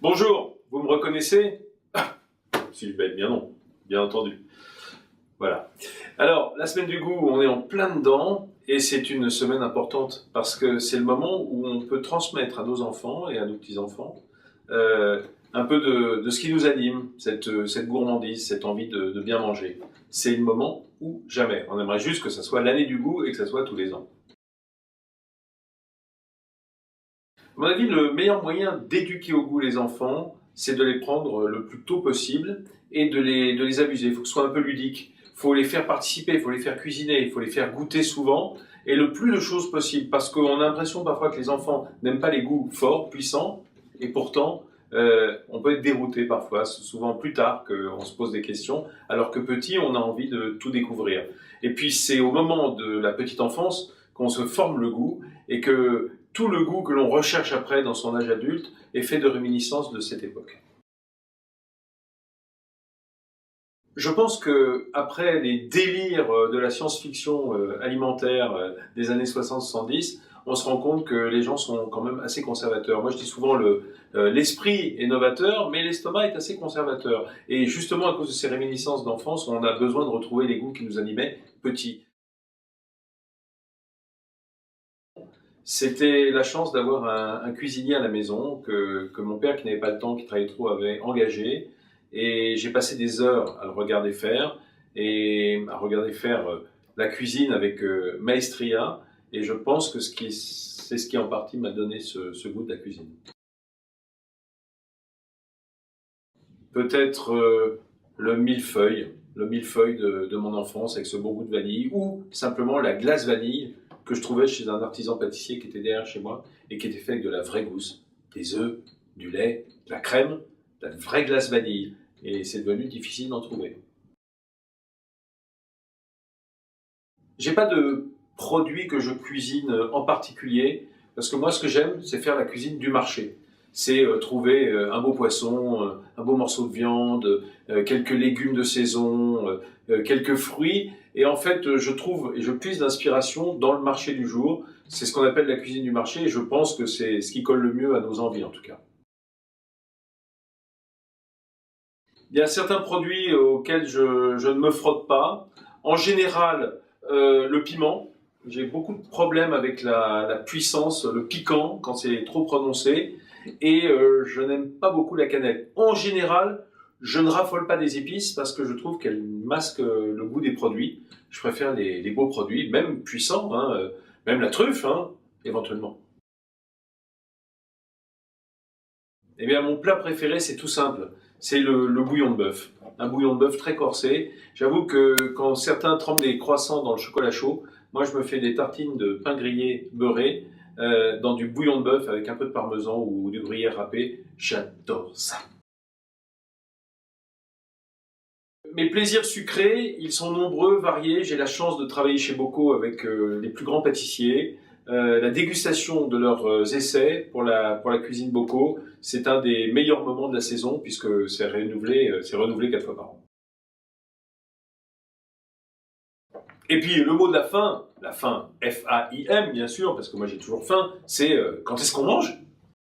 Bonjour, vous me reconnaissez? Si je bête bien non, bien entendu. Voilà. Alors, la semaine du goût, on est en plein dedans et c'est une semaine importante parce que c'est le moment où on peut transmettre à nos enfants et à nos petits-enfants un peu de ce qui nous anime, cette gourmandise, cette envie de bien manger. C'est le moment ou jamais. On aimerait juste que ça soit l'année du goût et que ça soit tous les ans. À mon avis, le meilleur moyen d'éduquer au goût les enfants, c'est de les prendre le plus tôt possible et de les abuser. Il faut que ce soit un peu ludique. Il faut les faire participer, il faut les faire cuisiner, il faut les faire goûter souvent et le plus de choses possible. Parce qu'on a l'impression parfois que les enfants n'aiment pas les goûts forts, puissants, et pourtant, on peut être dérouté parfois, souvent plus tard qu'on se pose des questions, alors que petit, on a envie de tout découvrir. Et puis c'est au moment de la petite enfance qu'on se forme le goût et que tout le goût que l'on recherche après dans son âge adulte est fait de réminiscences de cette époque. Je pense que après les délires de la science-fiction alimentaire des années 60-70, on se rend compte que les gens sont quand même assez conservateurs. Moi, je dis souvent l'esprit est novateur, mais l'estomac est assez conservateur. Et justement, à cause de ces réminiscences d'enfance, on a besoin de retrouver les goûts qui nous animaient petits. C'était la chance d'avoir un cuisinier à la maison que mon père, qui n'avait pas le temps, qui travaillait trop, avait engagé. Et j'ai passé des heures à le regarder faire et à regarder faire la cuisine avec maestria. Et je pense que c'est ce qui en partie m'a donné ce goût de la cuisine. Peut-être le millefeuille de mon enfance avec ce bon goût de vanille, ou simplement la glace vanille que je trouvais chez un artisan pâtissier qui était derrière chez moi et qui était fait avec de la vraie gousse, des œufs, du lait, de la crème, de la vraie glace vanille. Et c'est devenu difficile d'en trouver. J'ai pas de produit que je cuisine en particulier, parce que moi, ce que j'aime, c'est faire la cuisine du marché. C'est trouver un beau poisson, un beau morceau de viande, quelques légumes de saison, quelques fruits. Et en fait, je trouve et je puise l'inspiration dans le marché du jour. C'est ce qu'on appelle la cuisine du marché, et je pense que c'est ce qui colle le mieux à nos envies, en tout cas. Il y a certains produits auxquels je ne me frotte pas. En général, le piment. J'ai beaucoup de problèmes avec la puissance, le piquant, quand c'est trop prononcé. Et je n'aime pas beaucoup la cannelle. En général, je ne raffole pas des épices parce que je trouve qu'elles masquent le goût des produits. Je préfère les beaux produits, même puissants, hein, même la truffe, hein, éventuellement. Eh bien, mon plat préféré, c'est tout simple. C'est le bouillon de bœuf. Un bouillon de bœuf très corsé. J'avoue que quand certains trempent des croissants dans le chocolat chaud, moi, je me fais des tartines de pain grillé beurré dans du bouillon de bœuf avec un peu de parmesan ou du gruyère râpé. J'adore ça. Mes plaisirs sucrés, ils sont nombreux, variés. J'ai la chance de travailler chez Bocaux avec les plus grands pâtissiers. La dégustation de leurs essais pour la cuisine Bocaux, c'est un des meilleurs moments de la saison puisque c'est renouvelé 4 fois par an. Et puis le mot de la fin F-A-I-M bien sûr, parce que moi j'ai toujours faim, c'est quand est-ce qu'on mange?